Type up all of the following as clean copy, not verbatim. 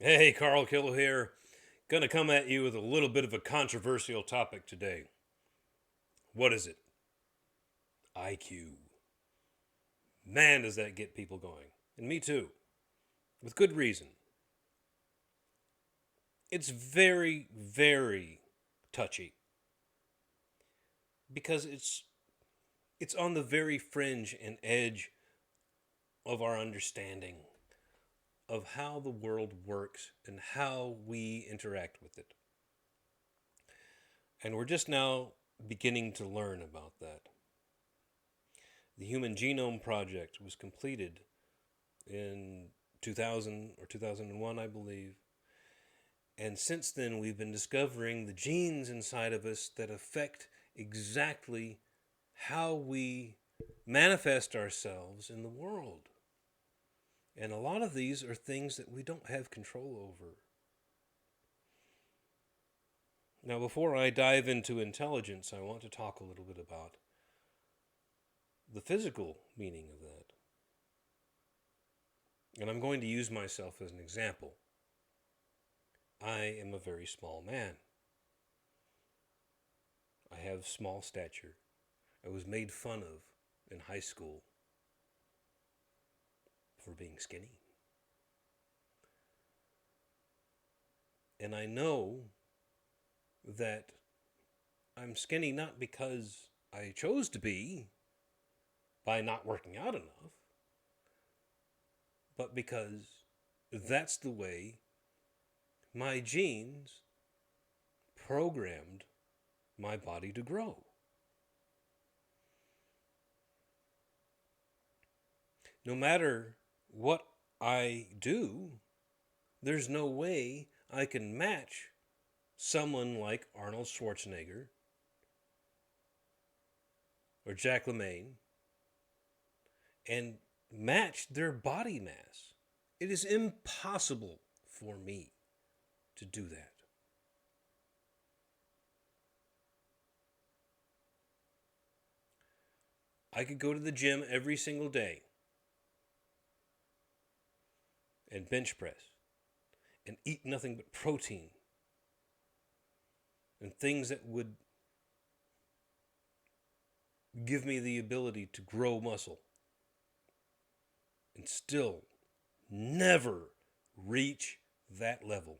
Hey, Carl Killo here. Gonna come at you with a little bit of a controversial topic today. What is it? IQ. Man, does that get people going. And me too. With good reason. It's very, very touchy because it's on the very fringe and edge of our understanding of how the world works and how we interact with it. And we're just now beginning to learn about that. The Human Genome Project was completed in 2000 or 2001, I believe. And since then, we've been discovering the genes inside of us that affect exactly how we manifest ourselves in the world. And a lot of these are things that we don't have control over. Now, before I dive into intelligence, I want to talk a little bit about the physical meaning of that. And I'm going to use myself as an example. I am a very small man. I have small stature. I was made fun of in high school for being skinny. And I know that I'm skinny not because I chose to be by not working out enough, but because that's the way my genes programmed my body to grow. No matter what I do, there's no way I can match someone like Arnold Schwarzenegger or Jack LaMaine and match their body mass. It is impossible for me to do that. I could go to the gym every single day and bench press and eat nothing but protein and things that would give me the ability to grow muscle and still never reach that level.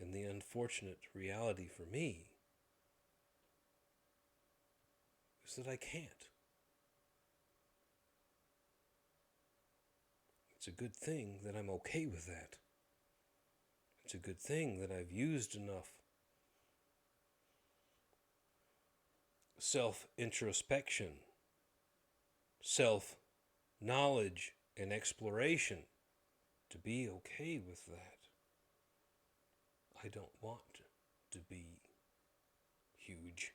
And the unfortunate reality for me is that I can't. It's a good thing that I'm okay with that. It's a good thing that I've used enough self introspection, self knowledge, and exploration to be okay with that. I don't want to be huge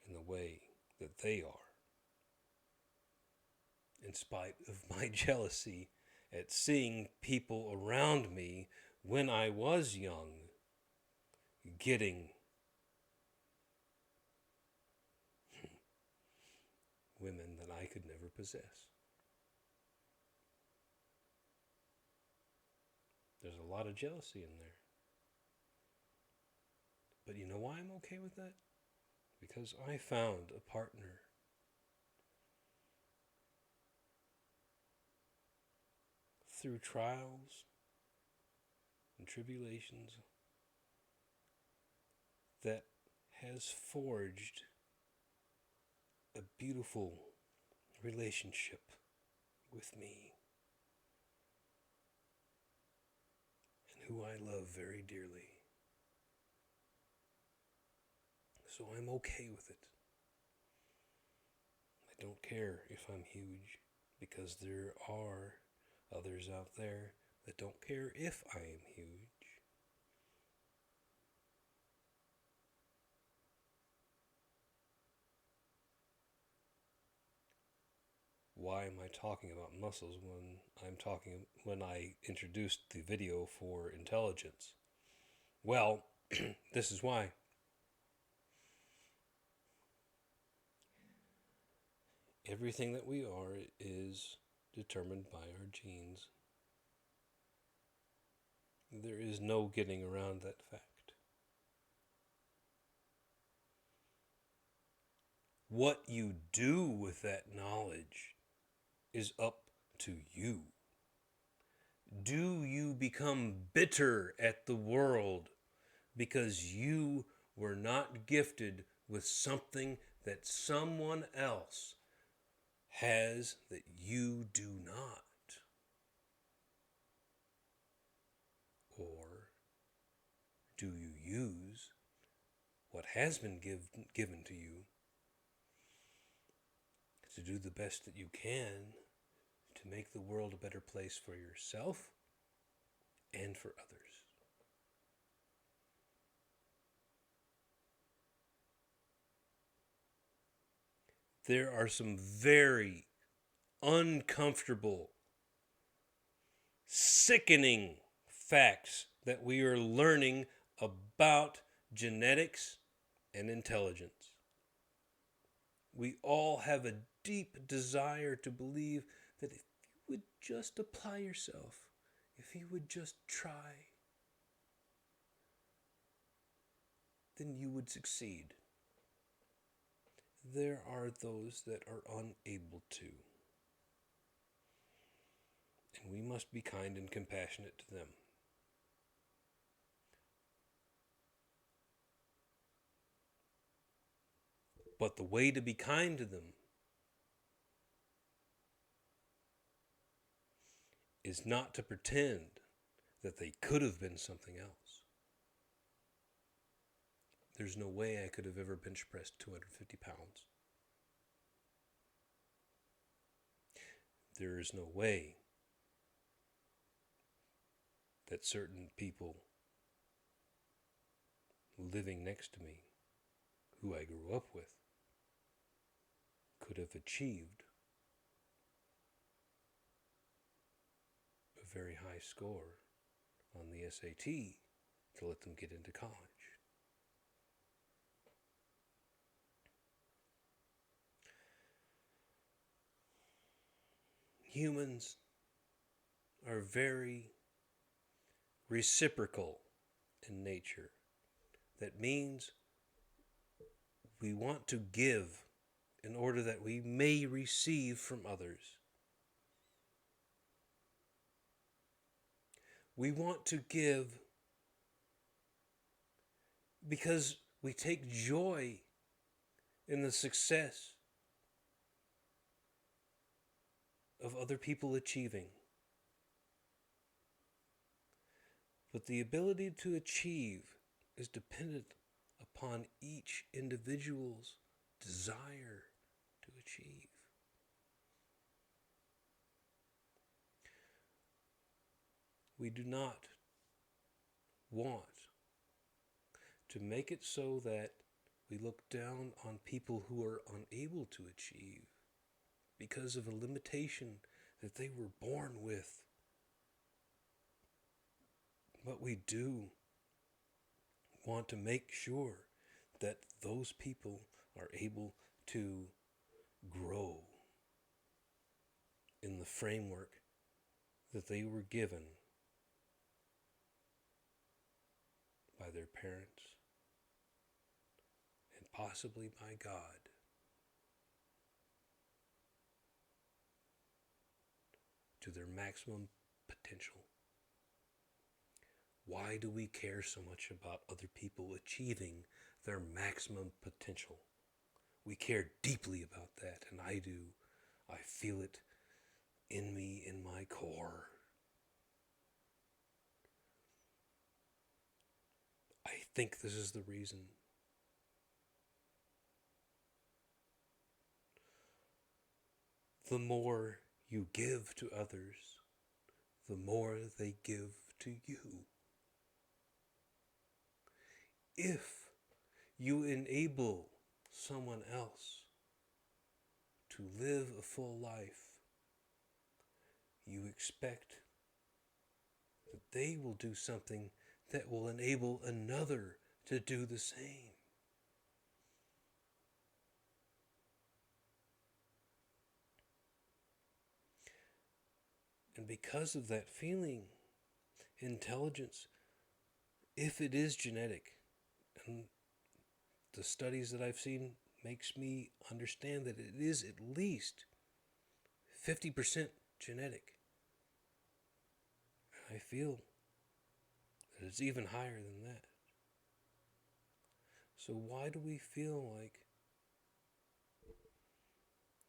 in the way that they are, in spite of my jealousy at seeing people around me when I was young getting women that I could never possess. There's a lot of jealousy in there. But you know why I'm okay with that? Because I found a partner through trials and tribulations that has forged a beautiful relationship with me and who I love very dearly. So I'm okay with it. I don't care if I'm huge because there are others out there that don't care if I am huge. Why am I talking about muscles when I introduced the video for intelligence? Well, this is why. Everything that we are is determined by our genes. There is no getting around that fact. What you do with that knowledge is up to you. Do you become bitter at the world because you were not gifted with something that someone else has that you do not? Or do you use what has been given to you to do the best that you can to make the world a better place for yourself and for others? There are some very uncomfortable, sickening facts that we are learning about genetics and intelligence. We all have a deep desire to believe that if you would just apply yourself, if you would just try, then you would succeed. There are those that are unable to. And we must be kind and compassionate to them. But the way to be kind to them is not to pretend that they could have been something else. There's no way I could have ever bench pressed 250 pounds. There is no way that certain people living next to me, who I grew up with, could have achieved a very high score on the SAT to let them get into college. Humans are very reciprocal in nature. That means we want to give in order that we may receive from others. We want to give because we take joy in the success of other people achieving. But the ability to achieve is dependent upon each individual's desire to achieve. We do not want to make it so that we look down on people who are unable to achieve because of a limitation that they were born with. But we do want to make sure that those people are able to grow in the framework that they were given by their parents and possibly by God to their maximum potential. Why do we care so much about other people achieving their maximum potential? We care deeply about that, and I do. I feel it in me, in my core. I think this is the reason. The more you give to others, the more they give to you. If you enable someone else to live a full life, you expect that they will do something that will enable another to do the same. And because of that feeling, intelligence, if it is genetic, and the studies that I've seen makes me understand that it is at least 50% genetic. I feel that it's even higher than that. So why do we feel like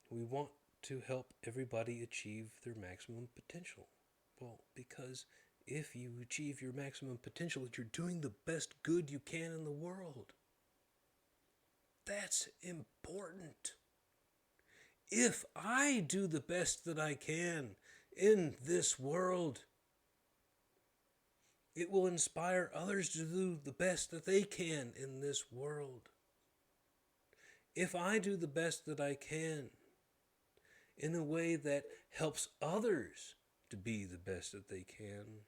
we want to help everybody achieve their maximum potential? Well, because if you achieve your maximum potential, you're doing the best good you can in the world. That's important. If I do the best that I can in this world, it will inspire others to do the best that they can in this world. If I do the best that I can in a way that helps others to be the best that they can,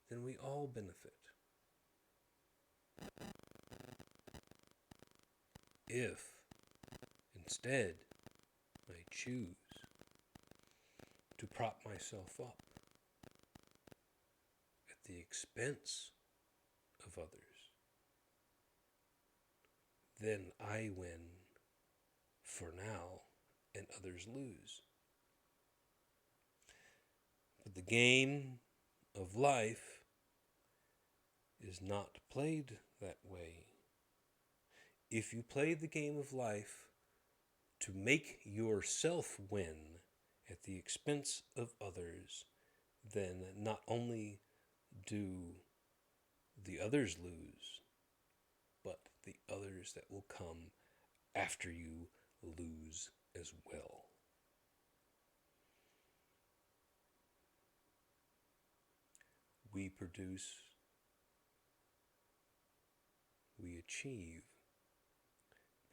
then we all benefit. If instead I choose to prop myself up at the expense of others, then I win for now and others lose. But the game of life is not played that way. If you play the game of life to make yourself win at the expense of others, then not only do the others lose, but the others that will come after you lose as well. We produce, we achieve,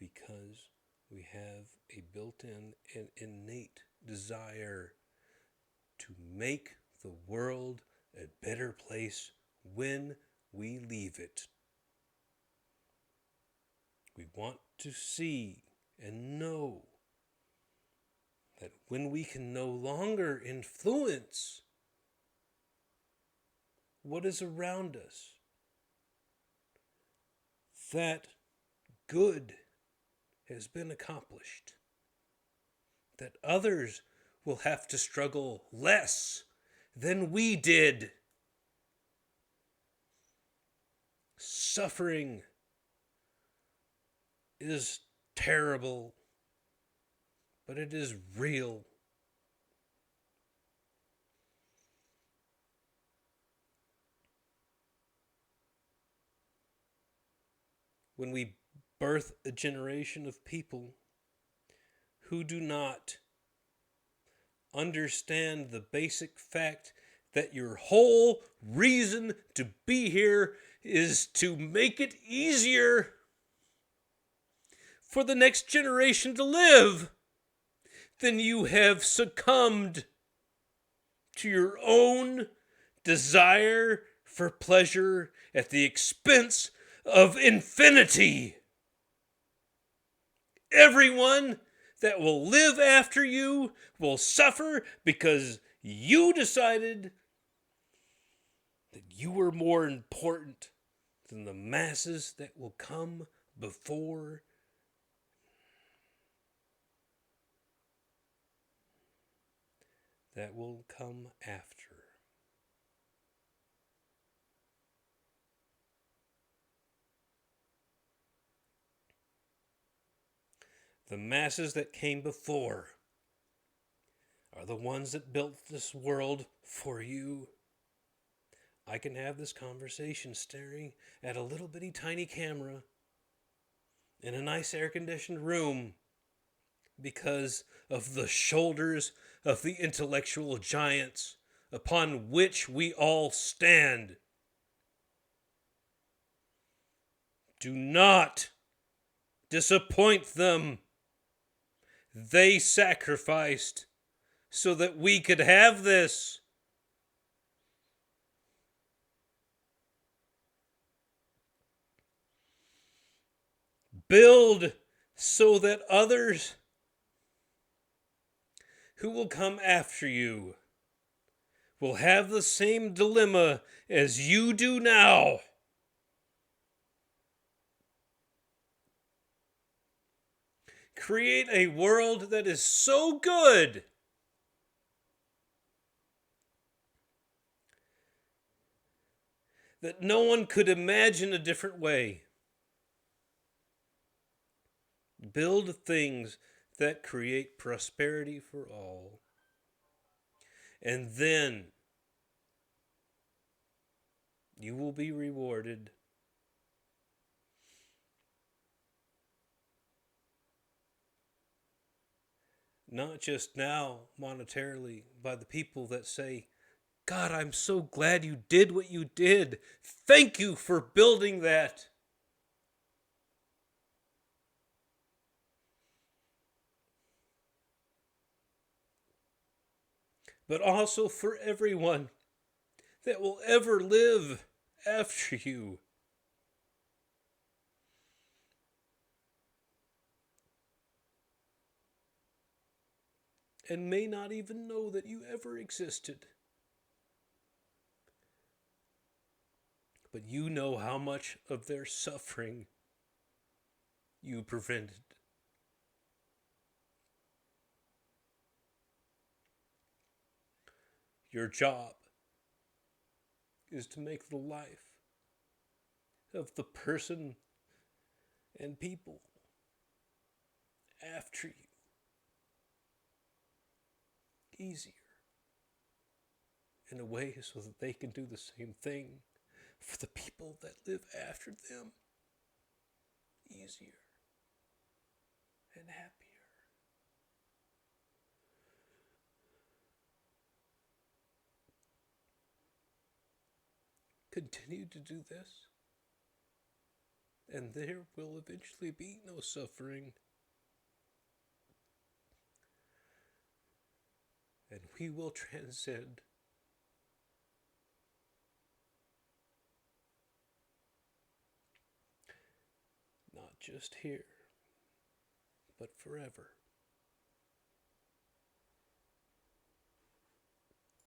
because we have a built-in and innate desire to make the world a better place when we leave it. We want to see and know that when we can no longer influence what is around us, that good has been accomplished, that others will have to struggle less than we did. Suffering is terrible, but it is real. When we birth a generation of people who do not understand the basic fact that your whole reason to be here is to make it easier for the next generation to live, then you have succumbed to your own desire for pleasure at the expense of infinity. Everyone that will live after you will suffer because you decided that you were more important than the masses that will come before. That will come after. The masses that came before are the ones that built this world for you. I can have this conversation staring at a little bitty tiny camera in a nice air-conditioned room because of the shoulders of the intellectual giants upon which we all stand. Do not disappoint them. They sacrificed so that we could have this. Build so that others who will come after you will have the same dilemma as you do now. Create a world that is so good that no one could imagine a different way. Build things that create prosperity for all. And then you will be rewarded. Not just now, monetarily, by the people that say, God, I'm so glad you did what you did. Thank you for building that. But also for everyone that will ever live after you. And may not even know that you ever existed. But you know how much of their suffering you prevented. Your job is to make the life of the person and people after you easier, in a way so that they can do the same thing for the people that live after them easier and happier. Continue to do this, and there will eventually be no suffering. And we will transcend. Not just here, but forever.